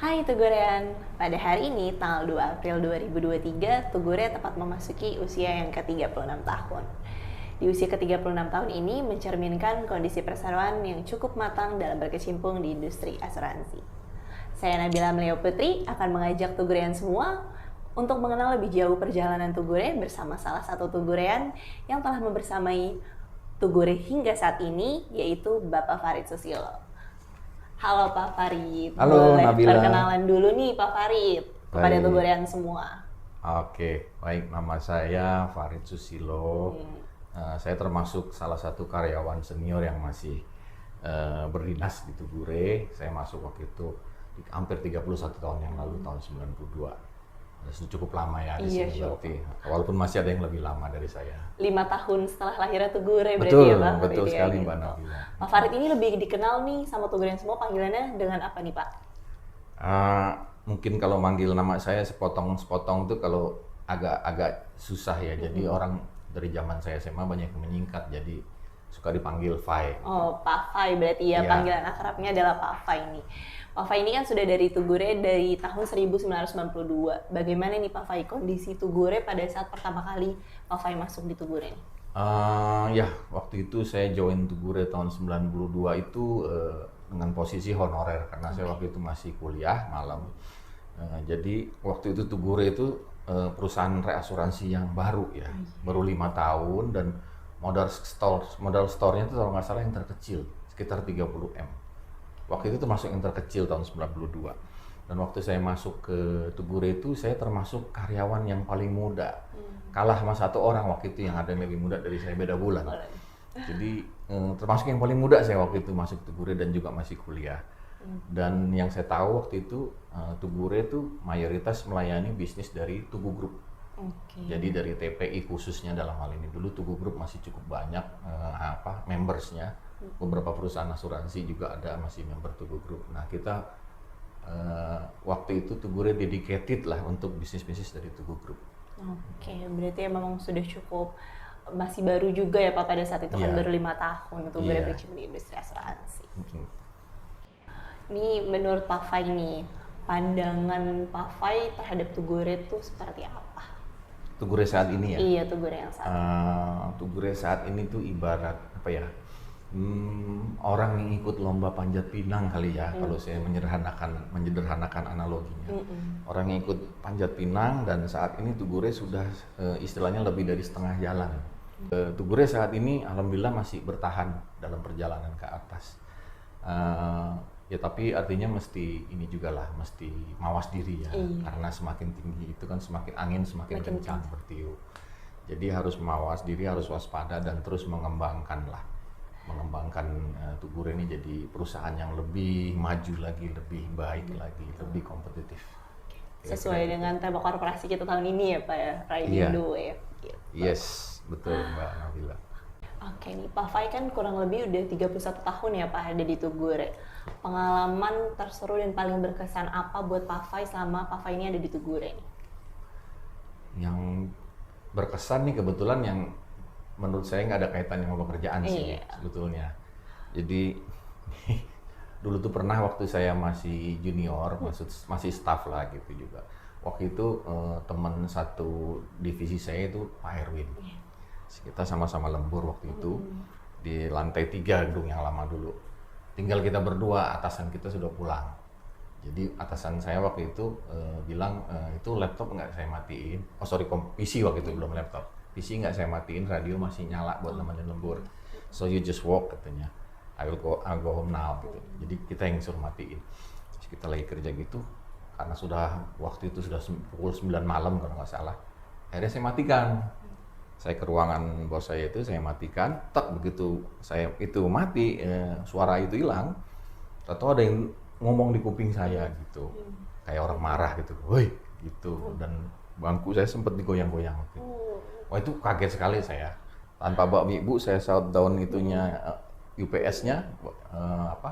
Hai Tugurean, pada hari ini tanggal 2 April 2023, Tugure tepat memasuki usia yang ke-36 tahun. Di usia ke-36 tahun ini mencerminkan kondisi perseroan yang cukup matang dalam berkecimpung di industri asuransi. Saya Nabila Mleo Putri akan mengajak Tugurean semua untuk mengenal lebih jauh perjalanan Tugure bersama salah satu Tugurean yang telah membersamai Tugure hingga saat ini, yaitu Bapak Farid Susilo. Halo Pak Farid, Halo boleh Nabila. perkenalan dulu nih Pak Farid kepada Baik. Tugurean semua. Oke, baik, nama saya Farid Susilo. Saya termasuk salah satu karyawan senior yang masih berdinas di Tugure. Saya masuk waktu itu hampir 31 tahun yang lalu, tahun 92. Cukup lama ya di Iya, sini cukup. berarti. Walaupun masih ada yang lebih lama dari saya. 5 tahun setelah lahirnya Tugure berarti Betul, ya Pak Farid betul ya, sekali gitu. Mbak Nabila. Pak Farid ini lebih dikenal nih sama Tugurean semua panggilannya dengan apa nih Pak? Mungkin kalau manggil nama saya sepotong-sepotong itu kalau agak susah ya. Jadi orang dari zaman saya SMA banyak yang menyingkat, jadi suka dipanggil Fai. Oh Pak Fai berarti ya, Iya. panggilan akrabnya adalah Pak Fai nih. Pak Fai ini kan sudah dari Tugure dari tahun 1992. Bagaimana nih Pak Fai kondisi Tugure pada saat pertama kali Pak Fai masuk di Tugure nih? Ya, waktu itu saya join Tugure tahun 92 itu dengan posisi honorer karena saya waktu itu masih kuliah malam. Jadi waktu itu Tugure itu perusahaan reasuransi yang baru ya, baru 5 tahun dan modal store-nya itu kalau nggak salah yang terkecil sekitar 30 M. Waktu itu termasuk yang terkecil tahun 92. Dan waktu saya masuk ke Tugure itu saya termasuk karyawan yang paling muda. Kalah sama satu orang waktu itu yang ada yang lebih muda dari saya, beda bulan. Jadi termasuk yang paling muda saya waktu itu masuk Tugure dan juga masih kuliah. Dan yang saya tahu waktu itu Tugure itu mayoritas melayani bisnis dari Tugu Group. Oke. Jadi dari TPI khususnya dalam hal ini dulu Tugu Group masih cukup banyak membersnya. Beberapa perusahaan asuransi juga ada masih member Tugu Group. Nah kita waktu itu Tugure dedicated lah untuk bisnis-bisnis dari Tugu Group. Oke, berarti memang sudah cukup masih baru juga ya Pak pada saat itu kan Iya. baru 5 tahun untuk Iya. berkecimpung di industri asuransi. Ini menurut Pak Fai nih, pandangan Pak Fai terhadap Tugure itu seperti apa? Tugure saat ini ya. Iya, Tugure yang saat Tugure saat ini tuh ibarat apa ya? Orang yang ikut lomba panjat pinang kali ya, kalau saya menyederhanakan analoginya. Orang yang ikut panjat pinang dan saat ini Tugure sudah istilahnya lebih dari setengah jalan. Tugure saat ini alhamdulillah masih bertahan dalam perjalanan ke atas. Ya tapi artinya mesti ini juga lah, mesti mawas diri ya, karena semakin tinggi itu kan semakin angin semakin kencang bertiup. Jadi harus mawas diri, harus waspada dan terus mengembangkan Tugure ini jadi perusahaan yang lebih maju lagi, lebih baik lagi, lebih kompetitif. sesuai dengan tema korporasi kita tahun ini ya Pak ya, Riding Iya. the Wave. Gitu. Yes, betul Mbak Nabila. Oke nih, Pak Fai kan kurang lebih udah 31 tahun ya Pak ada di Tugure. Pengalaman terseru dan paling berkesan apa buat Pak Fai selama Pak Fai ini ada di Tugure nih? Yang berkesan nih kebetulan yang menurut saya nggak ada kaitannya sama pekerjaan sih Iya. sebetulnya. Jadi dulu tuh pernah waktu saya masih junior, masih staff lah gitu juga. Waktu itu teman satu divisi saya itu Pak Erwin. Kita sama-sama lembur waktu itu di lantai 3 gedung yang lama dulu. Tinggal kita berdua, atasan kita sudah pulang. Jadi atasan saya waktu itu bilang itu laptop nggak saya matiin. Oh sorry, PC waktu itu belum laptop. PC nggak saya matiin, radio masih nyala buat nemenin lembur. So you just walk katanya. I'll go home now gitu. Jadi kita yang suruh matiin. Terus kita lagi kerja gitu, karena sudah waktu itu sudah pukul 9 malam kalau nggak salah. Akhirnya saya matikan. Saya ke ruangan bos saya itu, saya matikan. Tak begitu saya itu mati, suara itu hilang. Atau ada yang ngomong di kuping saya gitu, kayak orang marah gitu, woi gitu. Dan bangku saya sempat digoyang-goyang. Gitu. Wah itu kaget sekali saya. Tanpa bawa ibu, saya shutdown itunya UPS-nya,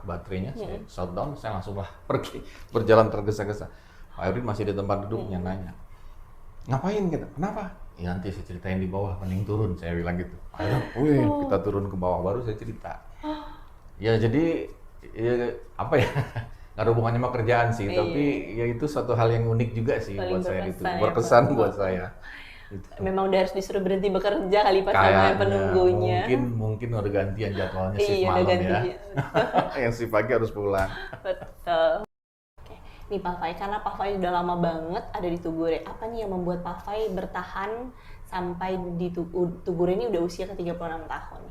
baterainya, saya shutdown, saya langsung lah pergi berjalan tergesa-gesa. Pak Erwin masih di tempat duduknya nanya, ngapain gitu? Kenapa? Ya nanti saya ceritain di bawah, mending turun, saya bilang gitu. Ayo, kita turun ke bawah baru saya cerita. Ya jadi ya, apa ya? nggak ada hubungannya sama kerjaan sih, Iya. tapi ya itu suatu hal yang unik juga sih Paling buat saya itu, berkesan ya, berkesan Pak. buat saya. Gitu. Memang udah harus disuruh berhenti bekerja kali pas sama Kayaknya penunggunya. mungkin udah gantian jadwalnya shift Iya, udah malam ganti. ya. Yang shift pagi harus pulang. Betul. Oke, nih Pak Fai, karena Pak Fai udah lama banget ada di Tugure, apa nih yang membuat Pak Fai bertahan sampai di Tugure ini udah usia ke 36 tahun?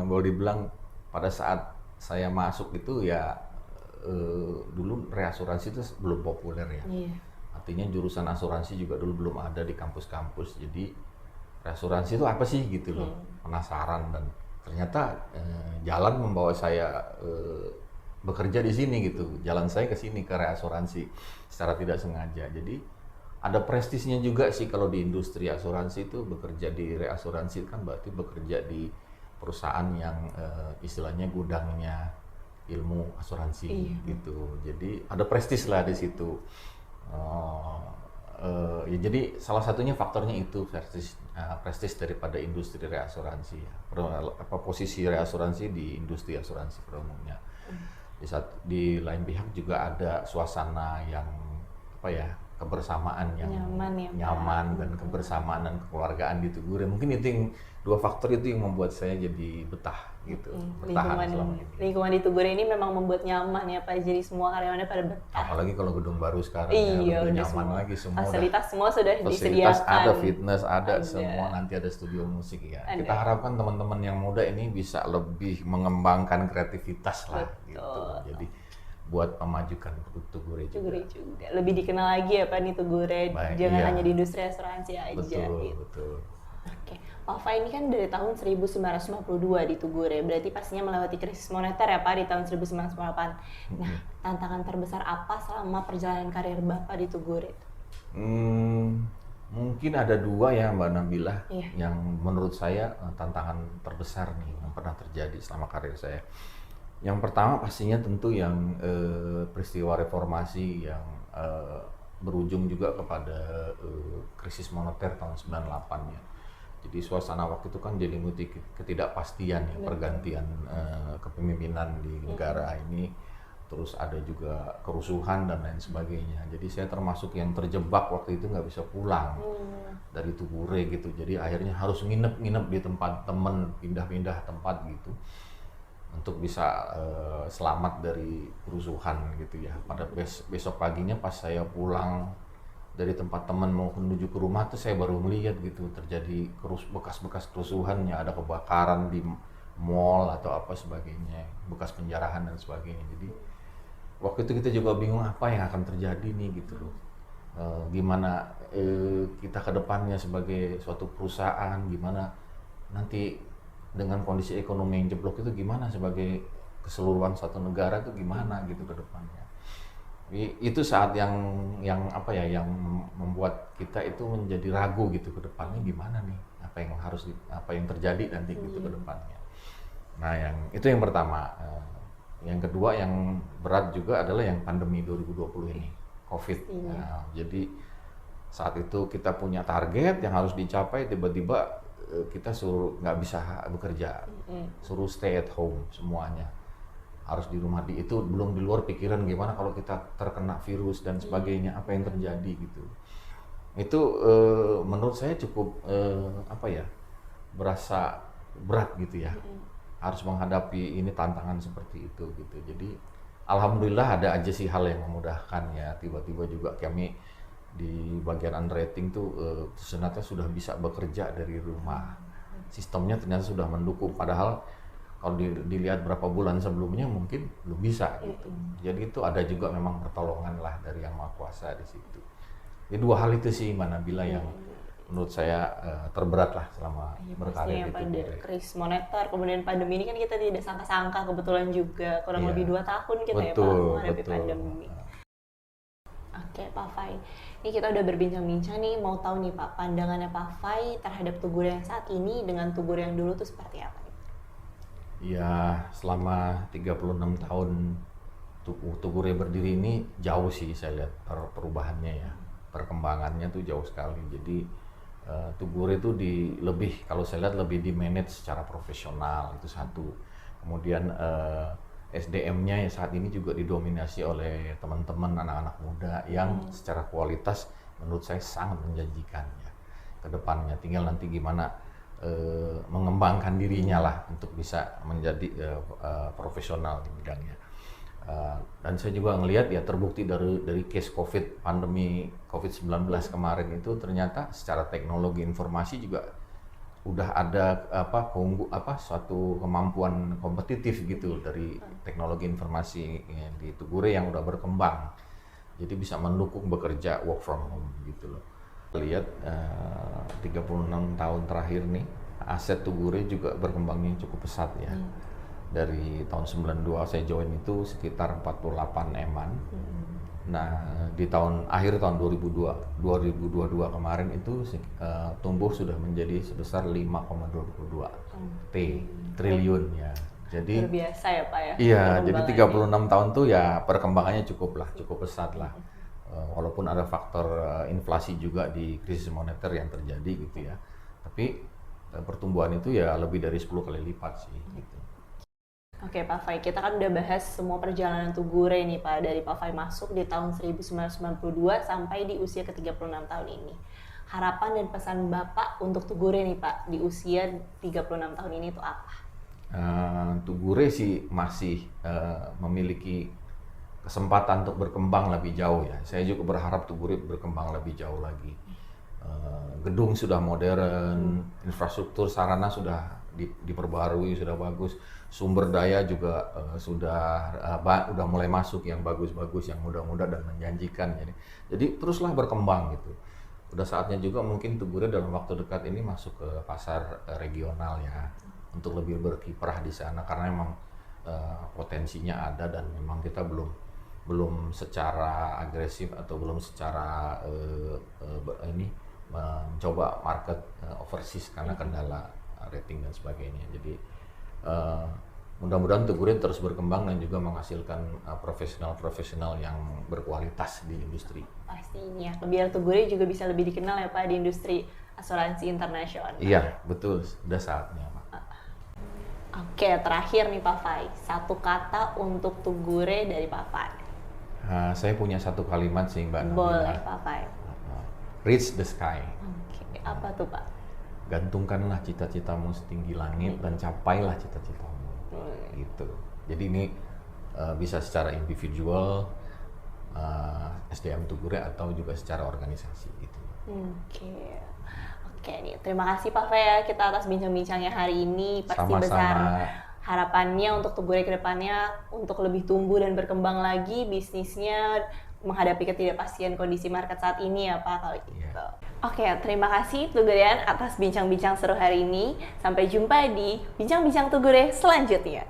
Boleh dibilang pada saat saya masuk itu ya dulu reasuransi itu belum populer ya. Iya. Artinya jurusan asuransi juga dulu belum ada di kampus-kampus. Jadi reasuransi itu apa sih gitu loh. Penasaran dan ternyata jalan membawa saya bekerja di sini gitu. Jalan saya ke sini ke reasuransi secara tidak sengaja. Jadi ada prestisnya juga sih kalau di industri asuransi itu bekerja di reasuransi kan berarti bekerja di perusahaan yang istilahnya gudangnya ilmu asuransi gitu. Jadi ada prestis lah di situ. Ya jadi salah satunya faktornya itu prestis daripada industri reasuransi ya. Posisi reasuransi di industri asuransi pada umumnya. Di lain pihak juga ada suasana yang apa ya, kebersamaan yang nyaman dan kebersamaan dan kekeluargaan di Tugure. Mungkin itu yang dua faktor itu yang membuat saya jadi betah gitu, bertahan selama ini. Lingkungan di Tugure ini memang membuat nyaman ya Pak, jadi semua karyawannya pada betah. Apalagi kalau gedung baru sekarang Iya, lebih udah nyaman lagi, semua fasilitas semua sudah fasilitas disediakan. ada, fitness ada, semua nanti ada studio musik ya. Ada. Kita harapkan teman-teman yang muda ini bisa lebih mengembangkan kreativitas lah gitu. Jadi buat memajukan Tugure juga. Lebih dikenal lagi ya Pak nih Tugure, jangan hanya di industri asuransi aja. Betul. Oke, Pak Fai ini kan dari tahun 1952 di Tugure, berarti pastinya melewati krisis moneter ya Pak di tahun 1998. Nah, tantangan terbesar apa selama perjalanan karir Bapak di Tugure? Mungkin ada dua ya Mbak Nabila yang menurut saya tantangan terbesar nih yang pernah terjadi selama karir saya. Yang pertama pastinya tentu yang peristiwa reformasi yang berujung juga kepada krisis moneter tahun 98 ya. Jadi suasana waktu itu kan diliputi ketidakpastian ya, pergantian kepemimpinan di negara ini, terus ada juga kerusuhan dan lain sebagainya. Jadi saya termasuk yang terjebak waktu itu, nggak bisa pulang dari Tugure gitu. Jadi akhirnya harus nginep di tempat temen, pindah-pindah tempat gitu untuk bisa selamat dari kerusuhan gitu ya. Pada besok paginya pas saya pulang dari tempat teman mau menuju ke rumah tuh saya baru melihat gitu terjadi bekas-bekas kerusuhannya, ada kebakaran di mall atau apa sebagainya, bekas penjarahan dan sebagainya. Jadi waktu itu kita juga bingung apa yang akan terjadi nih gitu loh. Gimana kita ke depannya sebagai suatu perusahaan, gimana nanti dengan kondisi ekonomi yang jeblok itu gimana sebagai keseluruhan satu negara itu gimana gitu ke depannya. Itu saat yang apa ya, yang membuat kita itu menjadi ragu gitu ke depannya gimana nih, apa yang terjadi nanti gitu ke depannya. Nah, itu yang pertama. Yang kedua yang berat juga adalah yang pandemi 2020 ini, COVID. Nah, jadi saat itu kita punya target yang harus dicapai, tiba-tiba kita suruh nggak bisa bekerja, suruh stay at home semuanya. Harus di rumah, itu belum di luar pikiran gimana kalau kita terkena virus dan sebagainya, apa yang terjadi gitu. Itu menurut saya cukup berasa berat gitu ya. Harus menghadapi ini tantangan seperti itu gitu. Jadi alhamdulillah ada aja sih hal yang memudahkan ya. Tiba-tiba juga kami di bagian underwriting tuh ternyata sudah bisa bekerja dari rumah. Sistemnya ternyata sudah mendukung, padahal kalau dilihat berapa bulan sebelumnya mungkin belum bisa gitu. Jadi itu ada juga memang pertolongan lah dari Yang Maha Kuasa di situ. Jadi dua hal itu sih Mbak Nabila yang menurut saya terberat lah selama berkarir di Tugure. Krisis moneter, kemudian pandemi ini kan kita tidak sangka-sangka, kebetulan juga kurang lebih 2 tahun kita ya Pak menghadapi pandemi. Oke Pak Fai, ini kita udah berbincang-bincang nih, mau tahu nih Pak, pandangannya Pak Fai terhadap Tugure yang saat ini dengan Tugure yang dulu tuh seperti apa? Ya, selama 36 tahun Tugure berdiri ini jauh sih saya lihat perubahannya ya. Perkembangannya tuh jauh sekali. Jadi Tugure itu kalau saya lihat lebih di manage secara profesional, itu satu. Kemudian SDM-nya ya saat ini juga didominasi oleh teman-teman anak-anak muda yang secara kualitas menurut saya sangat menjanjikan ya ke depannya. Tinggal nanti gimana mengembangkan dirinya lah untuk bisa menjadi profesional di bidangnya. Dan saya juga ngelihat ya terbukti dari case pandemi COVID-19 kemarin itu ternyata secara teknologi informasi juga udah ada suatu kemampuan kompetitif gitu dari teknologi informasi di Tugure yang udah berkembang. Jadi bisa mendukung bekerja work from home gitu loh. Lihat 36 tahun terakhir nih aset Tugure juga berkembangnya cukup pesat ya. Dari tahun 92 saya join itu sekitar 48 eman. Nah, di akhir tahun 2022 kemarin itu tumbuh sudah menjadi sebesar 5,22 triliun ya. Jadi luar biasa ya Pak ya. Iya, jadi 36 tahun tuh ya perkembangannya cukup pesat lah. Walaupun ada faktor inflasi juga di krisis moneter yang terjadi gitu ya. Tapi pertumbuhan itu ya lebih dari 10 kali lipat sih gitu. Oke Pak Fai, kita kan udah bahas semua perjalanan Tugure nih Pak, dari Pak Fai masuk di tahun 1992 sampai di usia ke-36 tahun ini. Harapan dan pesan Bapak untuk Tugure nih Pak, di usia 36 tahun ini itu apa? Tugure sih masih memiliki kesempatan untuk berkembang lebih jauh ya. Saya juga berharap Tugure berkembang lebih jauh lagi. Gedung sudah modern, infrastruktur sarana sudah diperbarui, sudah bagus, sumber daya juga udah mulai masuk yang bagus-bagus, yang mudah-mudah dan menjanjikan. Jadi teruslah berkembang gitu. Udah saatnya juga mungkin Tugure dalam waktu dekat ini masuk ke pasar regional ya, untuk lebih berkiprah di sana karena memang potensinya ada dan memang kita belum secara agresif atau belum secara mencoba market overseas karena kendala rating dan sebagainya. Jadi mudah-mudahan Tugure terus berkembang dan juga menghasilkan profesional-profesional yang berkualitas di industri. Pastinya, biar Tugure juga bisa lebih dikenal ya Pak di industri asuransi internasional. Iya, betul. Sudah saatnya, Pak. Oke, terakhir nih Pak Fai, satu kata untuk Tugure dari Pak Fai. Saya punya satu kalimat sih Mbak Nabila. Boleh Pak Fai. Reach the sky. Oke, apa tuh Pak? Gantungkanlah cita-citamu setinggi langit dan capailah cita-citamu. Gitu. Jadi ini bisa secara individual, SDM Tugure atau juga secara organisasi gitu. Oke nih, terima kasih Pak Fai ya kita atas bincang-bincangnya hari ini. Pasti Sama-sama. besar harapannya untuk Tugure ke depannya untuk lebih tumbuh dan berkembang lagi bisnisnya menghadapi ketidakpastian kondisi market saat ini ya Pak kalau gitu. Yeah. Oke, terima kasih Tugurean atas bincang-bincang seru hari ini. Sampai jumpa di bincang-bincang Tugure selanjutnya.